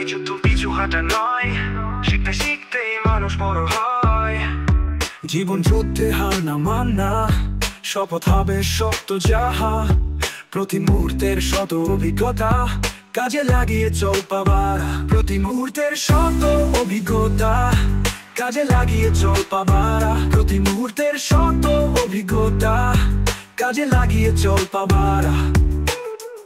যুদ্ধ পিছু হাঁটা নয়, শিখতে শিখতেই মানুষ বড় হয়। জীবন যুদ্ধে হার না মানা, শপথ হবে সত্য যাহা। প্রতি মুহূর্তের শত অভিজ্ঞতা কাজে লাগিয়ে চল পাবার। প্রতি মুহূর্তের শত অভিজ্ঞতা কাজে লাগিয়ে চল পাবার। প্রতি মুহূর্তের শত অভিজ্ঞতা কাজে লাগিয়ে চল পাবার।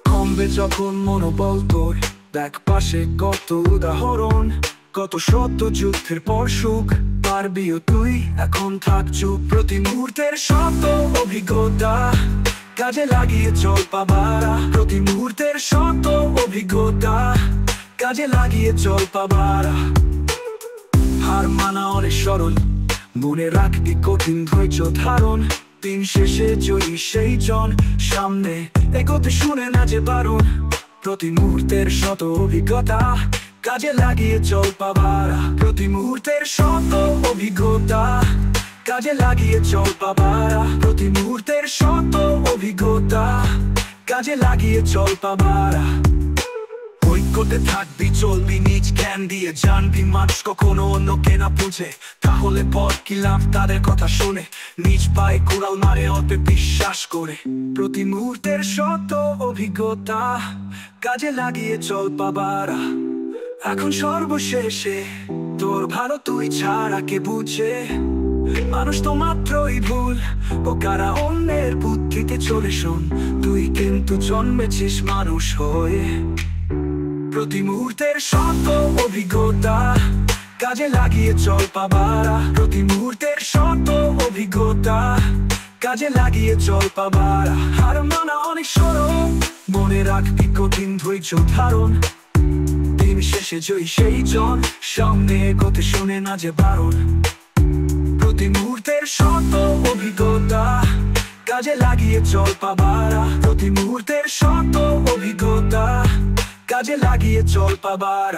কমবে যখন মনোবল তোর, দেখ পাশে কত উদাহরণ, কত শত যুদ্ধের পর সুখ পারবিও তুই, এখন থাক চুপ। প্রতি মুহূর্তের শত অভিজ্ঞতা কাজে লাগিয়ে চল পাবার। প্রতি মুহূর্তের শত অভিজ্ঞতা কাজে লাগিয়ে চল পাবার। হার মানা অনেক সরল, মনে রাখবি কঠিন ধৈর্য ধারণ। দিন শেষে জয়ী সেই জন, সামনে এগোতে শুনে না যে বারণ। প্রতি মুহূর্তের শত অভিজ্ঞতা কাজে লাগিয়ে চল পাবার। প্রতি মুহূর্তের শত অভিজ্ঞতা কাজে লাগিয়ে চল পাবার। প্রতি মুহূর্তের শত অভিজ্ঞতা কাজে লাগিয়ে চল পাবার। ঐক্যতে থাকবি, চলবি নিজ জ্ঞান দিয়ে, জানবি মানুষ কখনো অন্যকে না বুঝে। তাহলে পর কি লাভ তাদের কথা শুনে, নিজ পায়ে কুড়াল মারে অল্পে বিশ্বাস করে। প্রতি মুহূর্তের শত অভিজ্ঞতা কাজে লাগিয়ে চল পাবার। এখন সর্বশেষে তোর ভালো তুই ছাড়া কে বুঝে। মানুষ তো মাত্রই ভুল, ও কারা অন্যের বুদ্ধিতে চলে শোন। তুই কিন্তু জন্মেছিস মানুষ হয়ে। প্রতি মুহূর্তের শত অভিজ্ঞতা কাজে লাগিয়ে চল পাবার। প্রতি মুহূর্তের শত অভিজ্ঞতা কাজে লাগিয়ে চল পাবার। হার মানা অনেক সরল, মনে রাখবি কঠিন ধৈর্য ধারণ। দিন শেষে জয়ী সেই জন, সামনে এগোতে শুনে না যে বারণ। প্রতি মুহূর্তের শত অভিজ্ঞতা কাজে লাগিয়ে চল পাবার। প্রতি মুহূর্তের শত অভিজ্ঞতা কাজে লাগিয়ে চল পাবার।